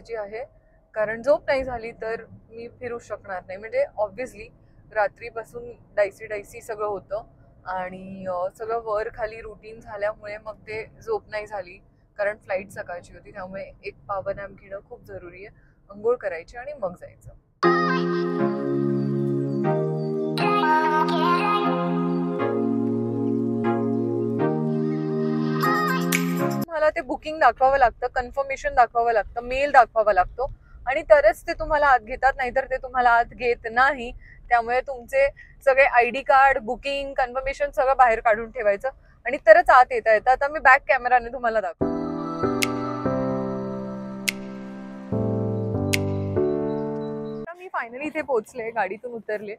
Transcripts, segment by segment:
गरजेची आहे, कारण झोप नाही झाली तर मी फिरू शकणार नाही. म्हणजे ऑब्व्हियसली रात्रीपासून डायसी सगळं होतं आणि सगळं वर खाली रुटीन झाल्यामुळे मग ते झोप नाही झाली, कारण फ्लाईट सकाळची होती. त्यामुळे एक पॉवर नॅप घेणं खूप जरुरी आहे. अंघोळ करायची आणि मग जायचं. मला ते बुकिंग दाखवावं लागतं, कन्फर्मेशन दाखवावं लागतं, मेल दाखवावा लागतो आणि तरच ते तुम्हाला आत घेतात, नाहीतर ते तुम्हाला आत घेत नाही. त्यामुळे तुमचे सगळे ID कार्ड, बुकिंग, कन्फर्मेशन सगळं बाहेर काढून ठेवायचं आणि तरच आत येता येतं. आता मी बॅक कॅमेराने तुम्हाला दाखवतो. मी फायनली इथे पोहोचले, गाडीतून उतरले.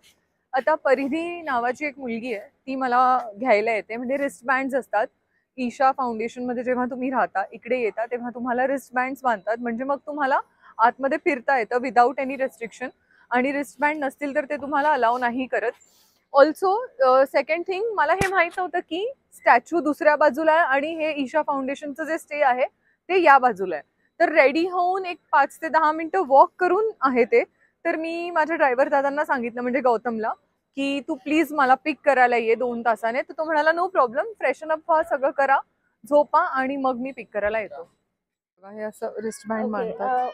आता परिधी नावाची एक मुलगी आहे, ती मला घ्यायला येते. म्हणजे रिस्टबँड्स असतात. ईशा फाउंडेशन मध्ये जेव्हा तुम्ही राहता, इकडे येता, तेव्हा तुम्हाला रिस्टबँड्स बांधतात. म्हणजे मग तुम्हाला आतमध्ये फिरता येतं विदाऊट एनी रेस्ट्रिक्शन. आणि रिस्टबँड नसतील तर ते तुम्हाला अलाउ नाही करत. ऑल्सो सेकंड थिंग, मला हे माहित नव्हतं की स्टॅच्यू दुसऱ्या बाजूला आहे आणि हे ईशा फाउंडेशनचं जे स्टे आहे ते या बाजूला आहे. तर रेडी होऊन एक 5 ते 10 मिनिटं वॉक करून आहे ते. तर मी माझ्या ड्रायव्हर दादांना सांगितलं, म्हणजे गौतमला, की तू प्लीज मला पिक करायला ये 2 तासाने. तर तो म्हणाला नो प्रॉब्लेम, फ्रेशन अप व्हा, सगळं करा, झोपा आणि मग मी पिक करायला येतो. हे असं रिस्टबँड बांधतात.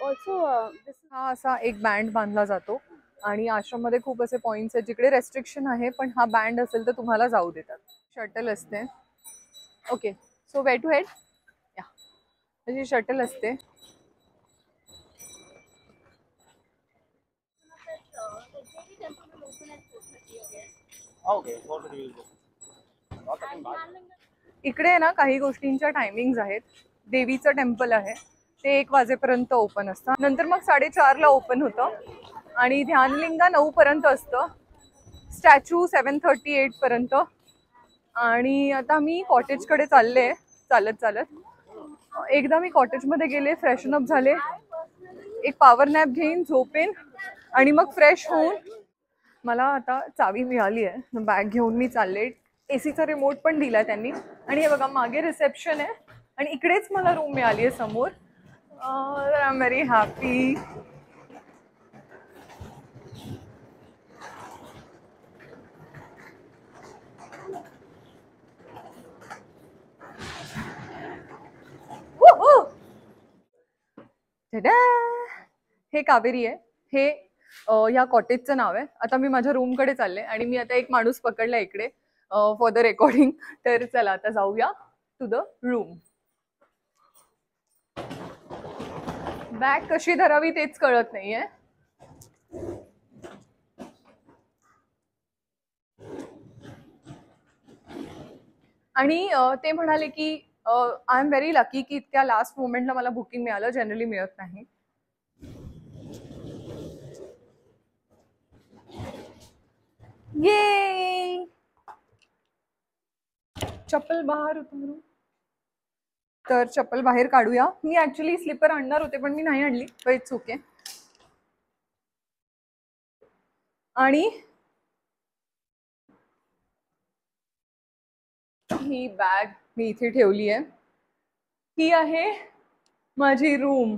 हा असा एक बँड बांधला जातो आणि आश्रममध्ये खूप असे पॉइंट्स आहेत जिकडे रेस्ट्रिक्शन आहे, पण हा बँड असेल तर तुम्हाला जाऊ देतात. शटल असते. Okay, so way to head. या, त्याची शटल असते. इकडे ना काही गोष्टींच्या टायमिंग्स आहेत. देवीचं टेम्पल आहे ते 1 वाजेपर्यंत ओपन असतं, नंतर मग 4:30ला ओपन होतं आणि ध्यानलिंगा 9 पर्यंत असतं, स्टॅच्यू 7:38 पर्यंत. आणि आता मी कॉटेजकडे चालले चालत चालत. एकदा मी कॉटेजमध्ये गेले, फ्रेशन अप झाले, एक पॉवर नॅप घेईन, झोपेन आणि मग फ्रेश होऊन मला आता चावी मिळाली आहे. बॅग घेऊन मी चालले. एसीचा रिमोट पण दिला त्यांनी आणि हे बघा मागे रिसेप्शन आहे आणि इकडेच मला रूम मिळाली आहे समोर. I am very happy. हे कावेरी आहे. हे या कॉटेजचं नाव आहे. आता मी माझ्या रूमकडे चालले आणि मी आता एक माणूस पकडला इकडे फॉर द रेकॉर्डिंग. तर चला आता जाऊया टू द रूम. बॅग कशी धरावी तेच कळत नाहीये. आणि ते म्हणाले की आय एम व्हेरी लकी की इतक्या लास्ट मोमेंटला मला बुकिंग मिळालं, जनरली मिळत नाही. ये चप्पल बाहेर उतरू. तर चप्पल बाहेर काढूया. मी ऍक्च्युली स्लीपर आणणार होते पण मी नाही आणली, पण इट्स ओके. आणि ही बॅग मी इथे ठेवली आहे. ही आहे माझी रूम.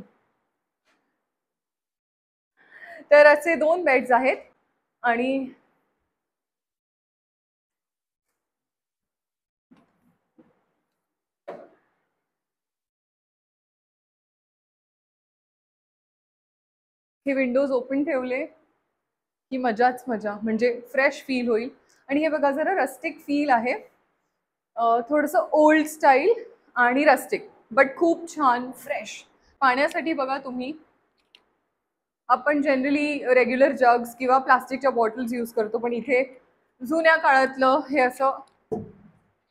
तर असे 2 बेड्स आहेत आणि हे विंडोज ओपन ठेवले की मजाच मजा, म्हणजे फ्रेश फील होईल. आणि हे बघा जरा रस्टिक फील आहे, थोडंसं ओल्ड स्टाईल आणि रस्टिक, बट खूप छान फ्रेश. पाण्यासाठी बघा तुम्ही, आपण जनरली रेग्युलर जग्स किंवा प्लास्टिकच्या बॉटल्स यूज करतो, पण इथे जुन्या काळातलं हे असं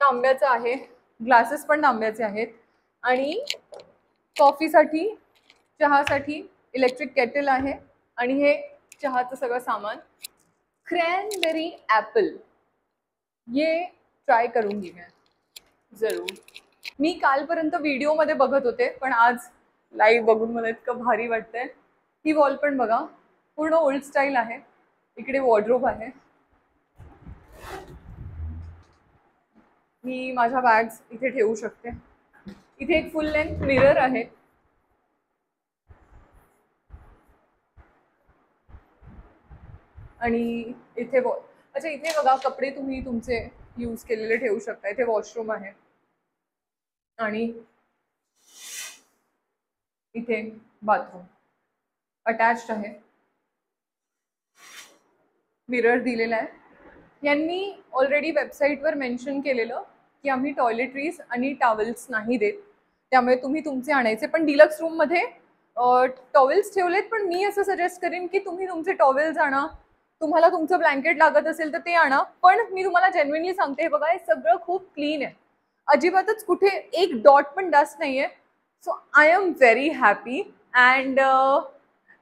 तांब्याचं आहे. ग्लासेस पण तांब्याचे आहेत. आणि कॉफीसाठी, चहासाठी इलेक्ट्रिक केटल आहे. आणि हे चहाचं सगळं सामान. क्रॅनबेरी ॲपल, ये ट्राय करून घे जरूर. मी कालपर्यंत व्हिडिओमध्ये बघत होते, पण आज लाईव्ह बघून मला इतकं भारी वाटतंय. ही वॉल पण बघा, पूर्ण ओल्ड स्टाईल आहे. इकडे वॉर्डरोब आहे. मी माझ्या बॅग्स इथे ठेवू शकते. इथे एक फुल लेंथ मिरर आहे. आणि इथे अच्छा इथे बघा कपडे तुम्ही तुमचे यूज केलेले ठेवू शकता. इथे वॉशरूम आहे आणि इथे बाथरूम अटॅच्ड आहे. मिरर दिलेला आहे. यांनी ऑलरेडी वेबसाईटवर मेन्शन केलेलं की आम्ही टॉयलेटरीज आणि टॉवेल्स नाही देत, त्यामुळे तुम्ही तुमचे आणायचे. पण डिलक्स रूममध्ये टॉवेल्स ठेवलेत, पण मी असं सजेस्ट करेन की तुम्ही तुमचे टॉवेल्स आणा. तुम्हाला तुमचं ब्लँकेट लागत असेल तर ते आणा. पण मी तुम्हाला जेन्युइनली सांगते, हे बघा हे सगळं खूप क्लीन आहे, अजिबातच कुठे एक डॉट पण डस्ट नाही आहे. So I am very happy and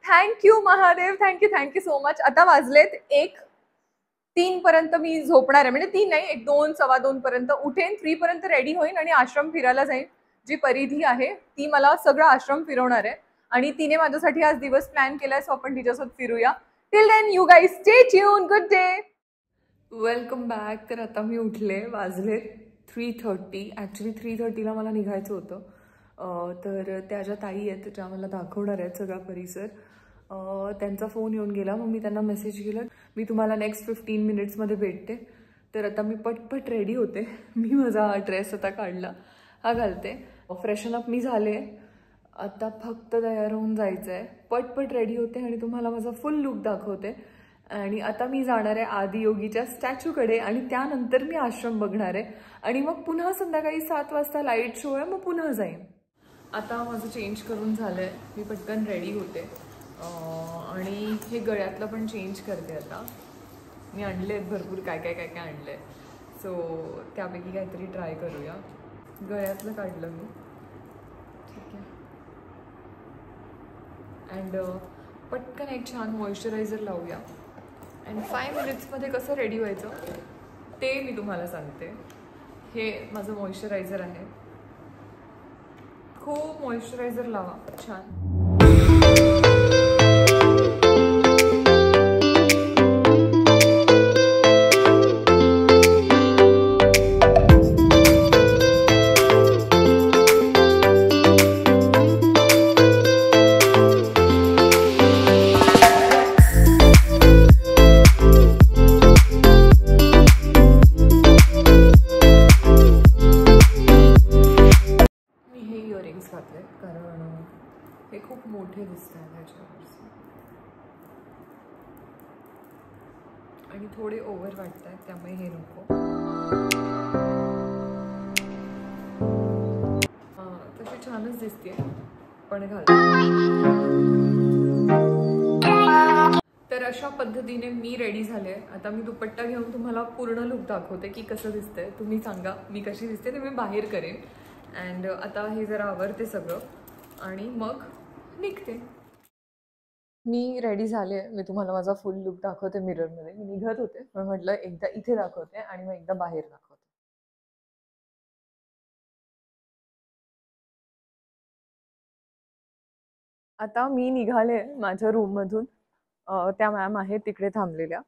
thank you Mahadev, thank you so much. आता वाजलेत 1-3 पर्यंत मी झोपणार आहे, म्हणजे 3 नाही 1-2 2:15 पर्यंत उठेन. 3 पर्यंत रेडी होईन आणि आश्रम फिरायला जाईन. जी परिधी आहे ती मला सगळं आश्रम फिरवणार आहे आणि तिने माझ्यासाठी आज दिवस प्लॅन केलाय, सो आपण तिच्यासोबत फिरूया. Till then you guys stay tuned. Good day, welcome back. तर आता मी उठले, वाजले 3:30. ॲक्च्युली 3:30ला मला निघायचं होतं. तर त्या ज्या ताई आहेत ज्या मला दाखवणार आहेत सगळा परिसर, त्यांचा फोन येऊन गेला. मग मी त्यांना मेसेज केला, मी तुम्हाला नेक्स्ट 15 मिनिट्समध्ये भेटते. तर आता मी पटपट रेडी होते. मी माझा ड्रेस आता काढला, हा घालते. फ्रेशन अप मी झाले, आता फक्त तयार होऊन जायचं आहे. पटपट रेडी होते आणि तुम्हाला माझा फुल लुक दाखवते. आणि आता मी जाणार आहे आदियोगीच्या स्टॅच्यूकडे आणि त्यानंतर मी आश्रम बघणार आहे आणि मग पुन्हा संध्याकाळी 7 वाजता लाईट शो आहे, मग पुन्हा जाईन. आता माझं चेंज करून झालं आहे, मी पटकन रेडी होते आणि हे गळ्यातलं पण चेंज करते. आता मी आणले आहेत भरपूर काय आणलं आहे, सो त्यापैकी काहीतरी ट्राय करूया. गळ्यातलं काढलं मी, ठीक आहे. अँड पटकन एक छान मॉइश्चरायझर लावूया अँड 5 मिनिट्समध्ये कसं रेडी व्हायचं ते मी तुम्हाला सांगते. हे माझं मॉइश्चरायझर आहे, खूप मॉइश्चरायझर लावा छान. घातले कारण हे खूप मोठे दिसत आहेत ह्याच्यावर आणि थोडे ओव्हर वाटत आहेत, त्यामुळे हे नको. तशी छानच दिसते पण घाल. तर अशा पद्धतीने मी रेडी झाले. आता मी दुपट्टा घेऊन तुम्हाला पूर्ण लुक दाखवते की कसं दिसतंय. तुम्ही सांगा मी कशी दिसते, ते मी बाहेर करेन. अँड आता हे जरा आवरते सगळं आणि मग निघते. मी रेडी झाले, मी तुम्हाला माझा फुल लुक दाखवते मिररमध्ये. मी निघत होते पण म्हटलं एकदा इथे दाखवते आणि मग एकदा बाहेर दाखवते. आता मी निघाले माझ्या रूममधून. त्या मॅम आहेत तिकडे थांबलेल्या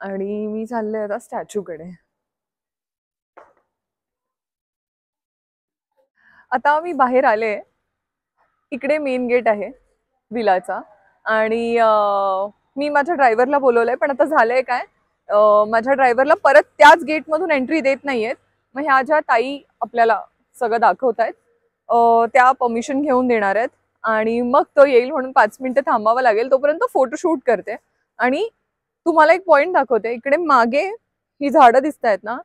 आणि मी चालले आता स्टॅच्यूकडे. आता मी बाहेर आले, इकडे मेन गेट आहे विलाचा आणि मी माझ्या ड्रायव्हरला बोलवलंय, पण आता झालंय काय, माझ्या ड्रायव्हरला परत त्याच गेटमधून एंट्री देत नाहीयेत. मग ह्या ज्या ताई आपल्याला सगळं दाखवत आहेत त्या परमिशन घेऊन देणार आहेत आणि मग तो येईल म्हणून 5 मिनिटं थांबावं लागेल. तोपर्यंत फोटोशूट करते आणि तुम्हाला एक पॉइंट दाखवते. इकडे मागे ही झाडं दिसत आहेत ना,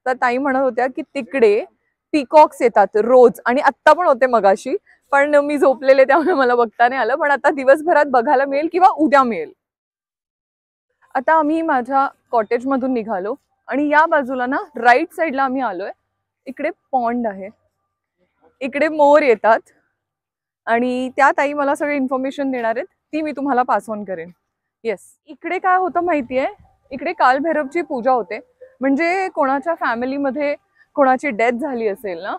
तर ताई म्हणत होत्या की तिकडे पीकॉक्स येतात रोज आणि आत्ता पण होते मगाशी, पण मी झोपलेले त्यामुळे मला बघता नाही आलं. पण आता दिवसभरात बघायला मिळेल किंवा उद्या मिळेल. आता आम्ही माझ्या कॉटेजमधून निघालो आणि या बाजूला ना राईट साईडला आम्ही आलोय. इकडे पॉन्ड आहे, इकडे मोर येतात आणि त्या ताई मला सगळे इन्फॉर्मेशन देणार आहेत, ती मी तुम्हाला पास ऑन करेन. येस, इकडे काय होतं माहितीये, इकडे कालभैरवची पूजा होते. म्हणजे कोणाच्या फॅमिलीमध्ये कोणाची डेथ झाली असेल ना,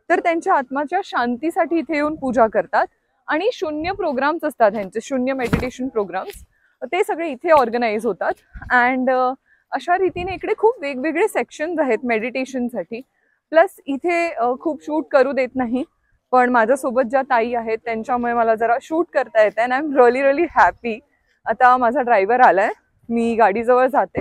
तर त्यांच्या आत्माच्या शांतीसाठी इथे येऊन पूजा करतात आणि शून्य प्रोग्राम्स असतात ह्यांचे, शून्य मेडिटेशन प्रोग्राम्स, ते सगळे इथे ऑर्गनाइज होतात. अँड अशा रीतीने इकडे खूप वेगवेगळे सेक्शन्स आहेत मेडिटेशनसाठी. प्लस इथे खूप शूट करू देत नाही, पण माझ्यासोबत ज्या ताई आहेत त्यांच्यामुळे मला जरा शूट करता येतं and I am really happy. आता माझा ड्रायव्हर आलाय मी गाडीजवळ जाते.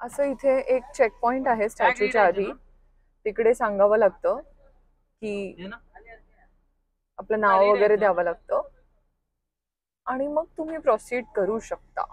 असं इथे एक चेक पॉइंट आहे स्टॅच्यूच्या आधी. तिकडे सांगावं लागतं की आपलं नाव वगैरे द्यावं लागतं आणि मग तुम्ही प्रोसीड करू शकता.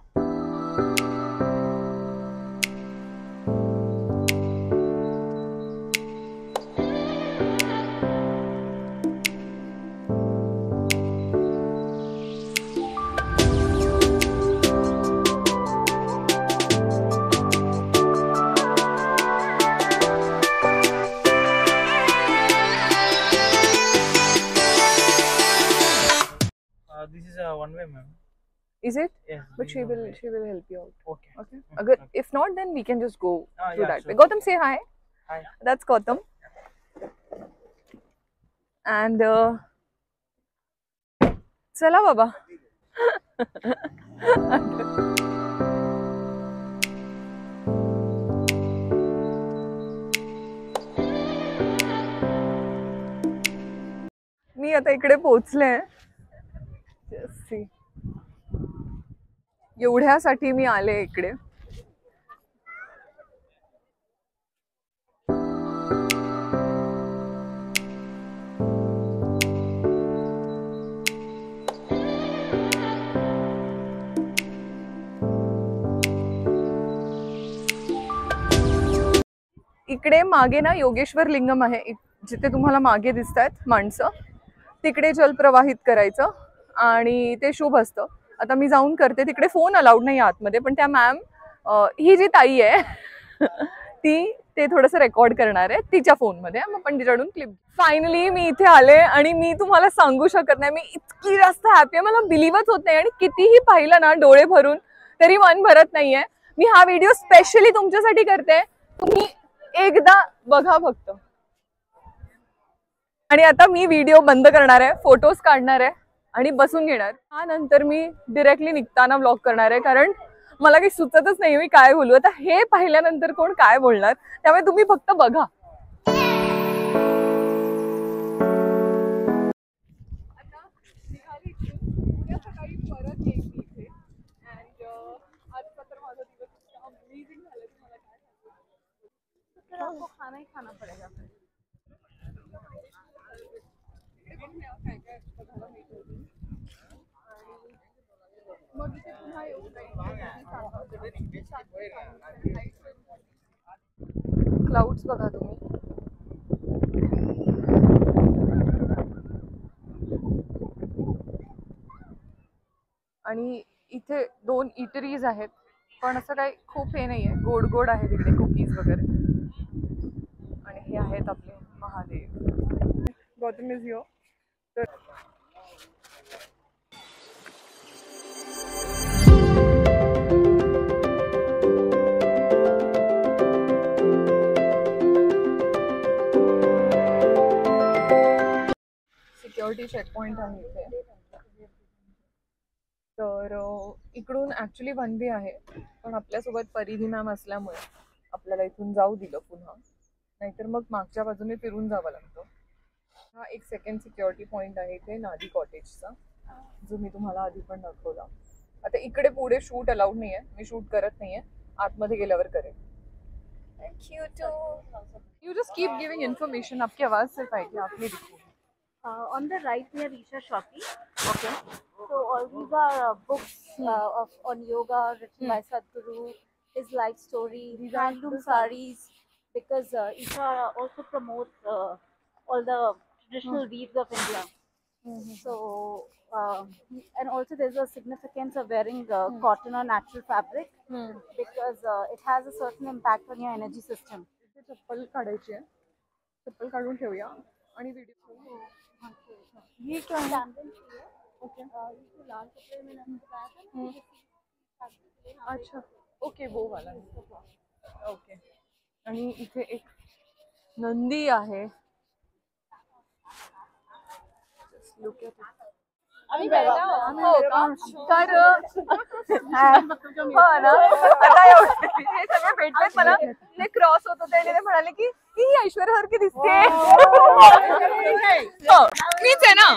This is a one way, ma'am. Is it? Yes. But this she is one will way. help you out. Okay. Okay. Mm, Agar, okay. if not, then we can just go through Yeah, that way. sure. Gautam, say hi. Hi. That's Gautam. And चला बाबा. मी आता इकडे पोहोचले. एवढ्यासाठी मी आले इकडे. इकडे मागे ना योगेश्वर लिंगम आहे, जिथे तुम्हाला मागे दिसत आहेत माणसं. तिकडे जल प्रवाहित करायचं आणि ते शुभ असतं. आता मी जाऊन करते. तिकडे फोन अलाउड नाही आतमध्ये, पण त्या मॅम, ही जी ताई आहे ती ते थोडंसं रेकॉर्ड करणार आहे तिच्या फोनमध्ये. मग पण तिच्याकडून क्लिप. फायनली मी इथे आले आणि मी तुम्हाला सांगू शकत नाही, मी इतकी जास्त हॅपी आहे. मला बिलीवच होत नाही आणि कितीही पाहिलं ना डोळे भरून तरी मन भरत नाहीये. मी हा व्हिडिओ स्पेशली तुमच्यासाठी करते. तुम्ही एकदा बघा फक्त. आणि आता मी व्हिडिओ बंद करणार आहे, फोटोज काढणार आहे आणि बसून घेणार. त्यानंतर मी डिरेक्टली निघताना ब्लॉग करणार आहे, कारण मला काही सुचतच नाही मी काय बोलू. आता हे पाहिल्यानंतर कोण काय बोलणार, त्यामुळे तुम्ही फक्त बघा. आपको खाना ही खाना पड़ेगा. क्लाउड्स बघा तुम्ही. आणि इथे 2 इटरीज आहेत, पण असं काही खूप हे नाहीये. गोड गोड आहे तिकडे कुकीज वगैरे. आणि हे आहेत आपले महादेव. Gautam is here. तर सिक्युरिटी चेकपॉइंट आहे इथे. तर इकडून ऍक्च्युली 1 वे आहे, पण आपल्यासोबत परिधी मॅम असल्यामुळे आपल्याला इथून जाऊ दिलं पुन्हा, नाहीतर मग मागच्या बाजूने फिरून जावं लागतं. हा एक सेकंड सिक्युरिटी पॉइंट आहे इथे नादी कॉटेजचा, जो मी तुम्हाला आधी पण दाखवला. आता इकडे पुढे शूट अलाउड नाही आहे, मी शूट करत नाहीये. आतमध्ये गेल्यावर करेन. You just keep giving information. आपकी आवाज सिर्फ आएगी, आप नहीं दिखो. On the right near Isha Shopping. Okay. So all these are books on yoga written by Sadhguru, his life story, These are handloom the saris, because Isha also promotes all the traditional weaves of India. So and also there's a significance of wearing cotton or natural fabric because it has a certain impact on your energy system. चप्पल काढायची आहे, चप्पल काढून ठेवूया आणि video. ये क्या है? ओके. लाल कपड़े में नजर आया था ना. अच्छा, ओके, वो वाला. ओके. आणि इथे एक नंदी आहे. Just look at it. हो का? तर हो ना, आता एवढं हे सगळे भेटलेत मला, ते क्रॉस होत होते आणि ते म्हणाले की ही ऐश्वर्यासारखी दिसते. हो, मीच आहे ना.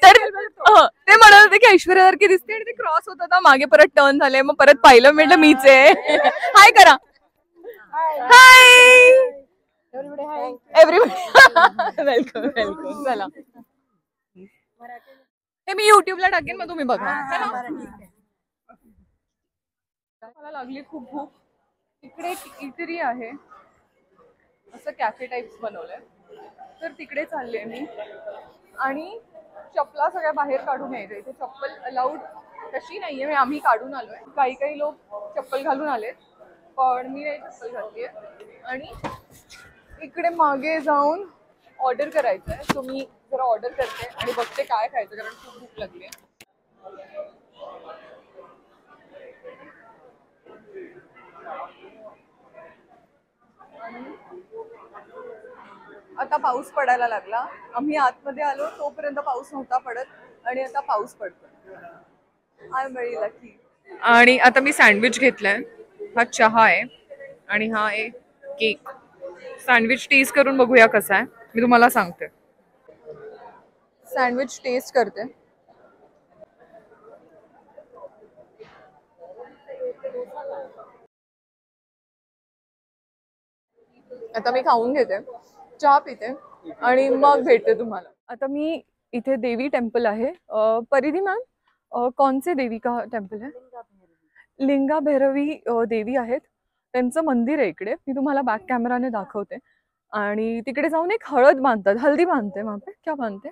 तर ते म्हणत होते की ऐश्वर्यासारखी दिसते आणि ते क्रॉस होत होता, मागे परत टर्न झाले, मग परत पाहिलं, म्हटलं मीच आहे. हाय करा. Hi everybody. Welcome welcome. चला, हे मी युट्यूबला टाकेन, मग तुम्ही बघा. मला लागली खूप भूक. इकडे इटरी आहे, असं कॅफे टाइप्स बनवलंय, तर तिकडे चालले मी. आणि चपला सगळ्या बाहेर काढून यायचं. इथे चप्पल अलाउड तशी नाहीये, म्हणजे आम्ही काढून आलोय. काही काही लोक चप्पल घालून आलेत, पण मी नाही चप्पल घातलीये. आणि इकडे मागे जाऊन ऑर्डर करायचं आहे, सो मी जरा ऑर्डर करते आणि बघते काय खायचं, कारण खूप भूक लागली आहे. आता पाऊस पडायला लागला. आम्ही आतमध्ये आलो तोपर्यंत पाऊस नव्हता पडत आणि आता पाऊस पडतो. I am very lucky. आणि आता मी सँडविच घेतलाय. हा चहा आहे आणि हा आहे केक. सँडविच टेस्ट करून बघूया कसा आहे, मी तुम्हाला सांगते. सँडविच टेस्ट करते. आता मी खाऊन घेते, चहा पिते आणि मग भेटते तुम्हाला. आता मी इथे देवी टेम्पल आहे. परिधी मॅम, कौन से देवी का टेम्पल है? लिंगा भैरवी देवी आहेत, त्यांचं मंदिर आहे इकडे. मी तुम्हाला बॅक कॅमेराने दाखवते. आणि तिकडे जाऊन एक हळद बांधतात, हल्दी बांधते. वहाँ पे क्या बांधते?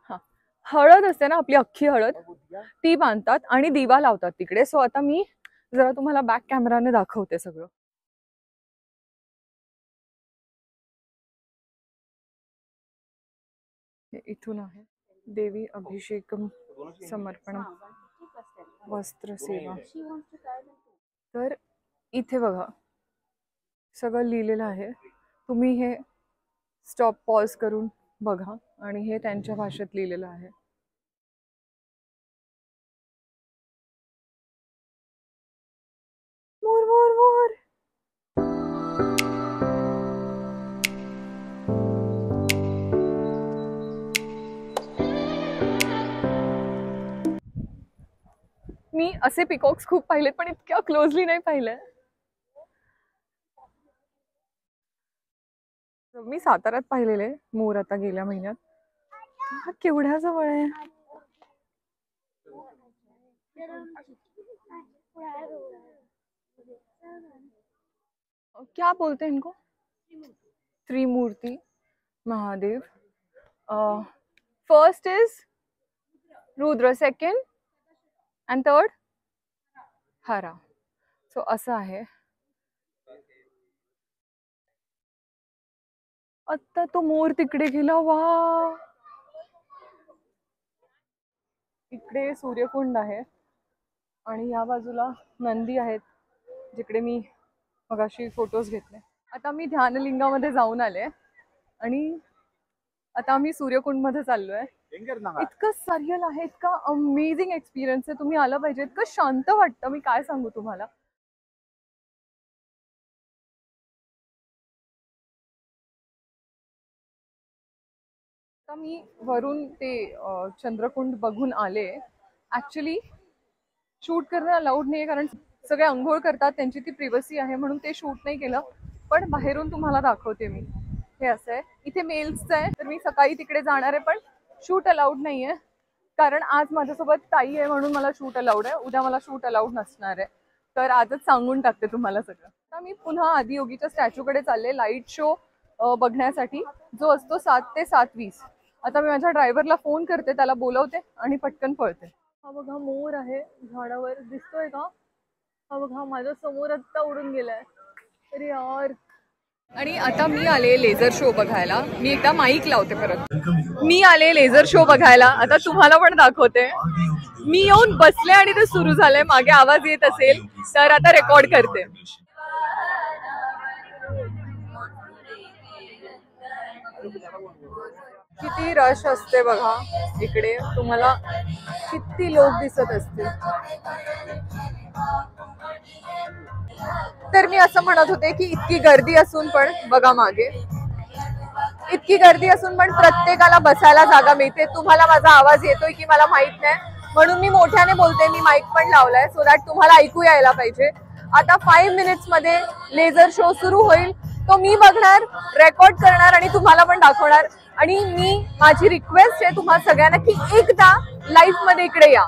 हा, हळद असते ना आपली, अख्खी हळद, ती बांधतात आणि दिवा लावतात तिकडे. सो आता मी जरा तुम्हाला बॅक कॅमेराने दाखवते सगळं. इथून आहे देवी अभिषेकम समर्पण वस्त्र सेवा. तर इथे बघा सगळं लिहिलेलं आहे. तुम्ही हे स्टॉप पॉज करून बघा, आणि हे त्यांच्या भाषेत लिहिलेलं आहे. मोर मोर मोर. मी असे पिकॉक्स खूप पाहिलेत, पण इतक्या क्लोजली नाही पाहिलं. मी साताऱ्यात पाहिलेले मोर आता गेल्या महिन्यात. हा केवढ्या जवळ आहे. क्या बोलते हैं इनको? Trimurti Mahadev. First is Rudra, second and third Hara. So असं आहे. आता तो मोर तिकडे गेला. वा, इकडे सूर्यकुंड आहे आणि या बाजूला नंदी आहेत, जिकडे मी मगाशी फोटोज घेतले. आता मी ध्यानलिंगामध्ये जाऊन आले आणि आता आम्ही सूर्यकुंड मध्ये चाललोय. इतकं सर्रियल आहे, इतका अमेझिंग एक्सपिरियन्स आहे. तुम्ही आलं पाहिजे, इतकं शांत वाटतं, मी काय सांगू तुम्हाला. आता मी वरून ते चंद्रकुंड बघून आले. ऍक्च्युली शूट करणं अलाउड नाहीये, कारण सगळे अंघोळ करतात, त्यांची ती प्रिव्हसी आहे, म्हणून ते शूट नाही केलं. पण बाहेरून तुम्हाला दाखवते मी. हे असं आहे, इथे मेल्सचं आहे, तर मी सकाळी तिकडे जाणार आहे, पण शूट अलाउड नाहीये, कारण आज माझ्यासोबत ताई आहे म्हणून मला शूट अलाउड आहे. उद्या मला शूट अलाउड नसणार आहे, तर आजच सांगून टाकते तुम्हाला सगळं. आता मी पुन्हा आदियोगीच्या स्टॅच्यूकडे चालले लाईट शो बघण्यासाठी, जो असतो 7 ते 7:20. आता मी माझ्या ड्रायव्हरला फोन करते, त्याला बोलवते आणि पटकन पळते. हा बघा मोर आहे झाडावर, दिसतोय का? हा बघा माझ्या समोर आत्ता उडून गेलाय. अरे यार. आणि आता मी आले लेझर शो बघायला. मी एकदा माईक लावते परत. मी आले लेझर शो बघायला, आता तुम्हाला पण दाखवते. मी येऊन बसले आणि ते सुरू झालंय. मागे आवाज येत असेल तर आता रेकॉर्ड करते. किती रश असते बघा इकडे, तुम्हाला किती लोक दिसत असतील. तर मी असं म्हणत होते की इतकी गर्दी असून पण बघा मागे, इतकी गर्दी असून पण प्रत्येकाला बसायला जागा मिळते. तुम्हाला माझा आवाज येतोय की मला माहित नाही, म्हणून मी मोठ्याने बोलते. मी माईक पण लावलाय सो दॅट तुम्हाला ऐकू यायला पाहिजे. आता 5 मिनिट्स मध्ये लेझर शो सुरू होईल. तो मी बघणार, रेकॉर्ड करणार आणि तुम्हाला पण दाखवणार. आणि माझी रिक्वेस्ट आहे तुम्हा सगळ्यांना की एकदा लाईव्ह मध्ये इकडे या,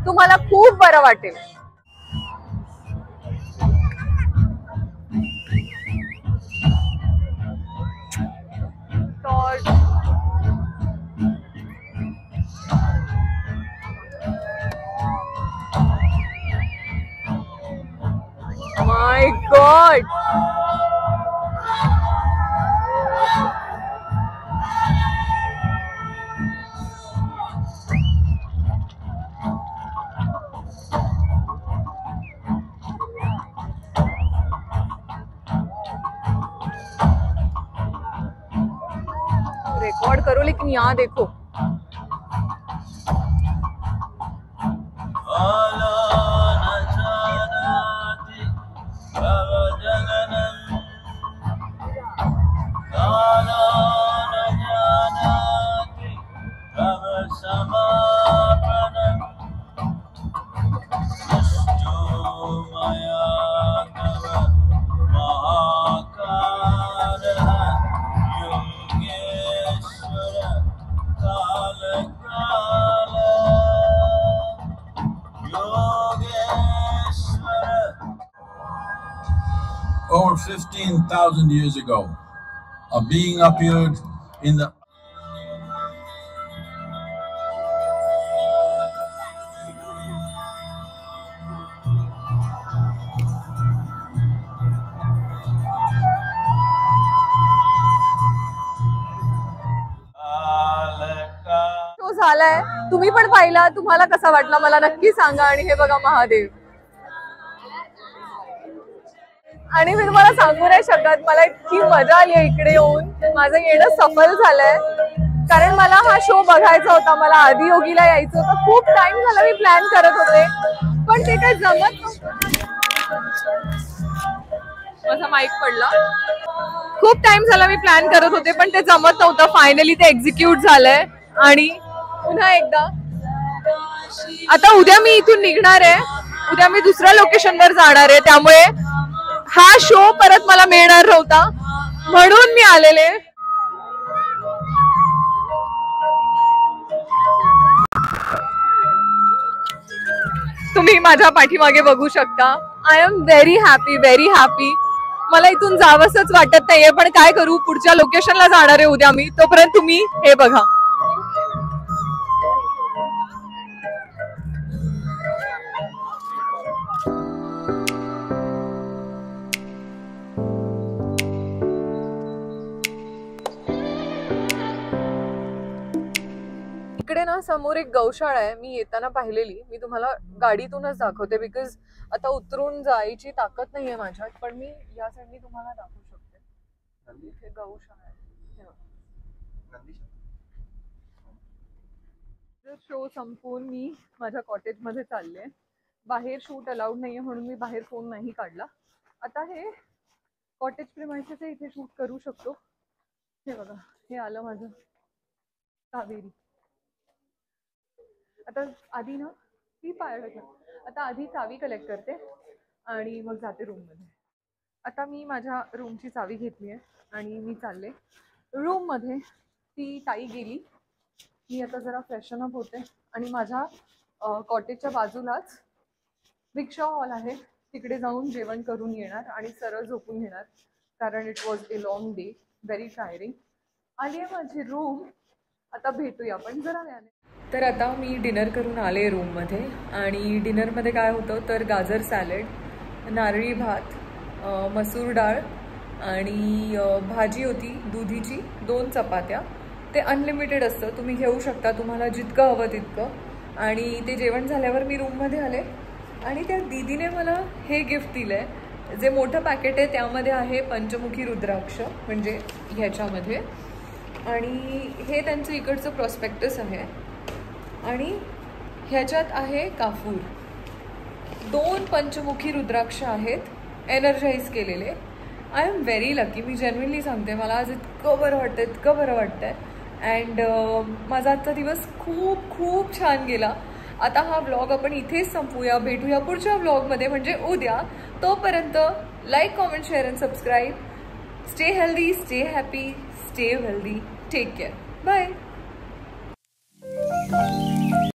तुम्हाला खूप बरं वाटेल. My God. रिकॉर्ड करो लेकिन यहाँ देखो. Over 15,000 years ago, a being appeared in the तो झालाय, तुम्ही पण पाहिला. तुम्हाला कसा वाटला मला नक्की सांगा. आणि हे बघा महादेव. आणि मी तुम्हाला सांगू नाही शकत, मला इतकी मजा आली इकडे येऊन. माझं येणं सफल झालंय, कारण मला हा शो बघायचा होता. मला आदियोगीला यायचं होतं. खूप टाइम झाला मी प्लॅन करत होते, पण ते काय जमत नव्हतं. माझा माईक पडला. खूप टाइम झाला मी प्लॅन करत होते, पण ते जमत नव्हतं. फायनली ते एक्झिक्यूट झालंय. आणि पुन्हा एकदा आता उद्या मी इथून निघणार आहे. उद्या मी दुसऱ्या लोकेशनवर जाणार आहे, त्यामुळे हा शो परत मला मिळणार नव्हता, म्हणून मी आलेले. तुम्ही माझ्या पाठीमागे बघू शकता. I am very happy, very happy. मला इथून जावंसच वाटत नाहीये, पण काय करू, पुढच्या लोकेशनला जाणार आहे उद्या मी. तोपर्यंत तुम्ही हे बघा. इकडे ना समोर एक गौशाळा आहे. मी येताना पाहिलेली. मी तुम्हाला गाडीतूनच दाखवते, बिकॉज आता उतरून जायची ताकद नाहीये माझ्यात. पण मी या साईडनी तुम्हाला दाखवू शकते. इथे गौशाळा आहे. शो संपून मी माझ्या कॉटेज मध्ये चालले. बाहेर शूट अलाउड नाहीये, म्हणून मी बाहेर फोन नाही काढला. आता हे कॉटेज प्रेमाइसेस आहे, इथे शूट करू शकतो. हे बघा, हे आलं माझं कावेरी. आता आधी ना ती पाहिलं, आता आधी चावी कलेक्ट करते आणि मग जाते रूममध्ये. आता मी माझ्या रूमची चावी घेतली आहे आणि मी चालले रूममध्ये. ती ताई गेली. मी आता जरा फ्रेशन अप होते आणि माझ्या कॉटेजच्या बाजूलाच रिक्षा हॉल आहे, तिकडे जाऊन जेवण करून येणार आणि सरळ झोपून घेणार, कारण it was a long day, very tiring. आली आहे माझी रूम. आता भेटूया आपण जरा वेळाने. तर आता मी डिनर करून आले रूममध्ये. आणि डिनरमध्ये काय होतं तर गाजर सॅलड, नारळी भात, मसूर डाळ आणि भाजी होती दुधीची, 2 चपात्या. ते अनलिमिटेड असतं, तुम्ही घेऊ शकता तुम्हाला जितकं हवं तितकं. आणि ते जेवण झाल्यावर मी रूममध्ये आले आणि त्या दीदीने मला हे गिफ्ट दिलं आहे. जे मोठं पॅकेट आहे त्यामध्ये आहे पंचमुखी रुद्राक्ष, म्हणजे ह्याच्यामध्ये. आणि हे त्यांचं इकडचं प्रॉस्पेक्टस आहे आणि ह्याच्यात आहे काफूर. 2 पंचमुखी रुद्राक्ष आहेत एनर्जाईज केलेले. I am very lucky. Me genuinely सांगते, मला आज इतकं बरं वाटतं अँड माझा आजचा दिवस खूप खूप छान गेला. आता हा व्लॉग आपण इथेच संपूया. भेटूया पुढच्या व्लॉगमध्ये म्हणजे उद्या. तोपर्यंत like, comment, share and subscribe. Stay healthy, stay happy, stay wealthy. Take care. Bye.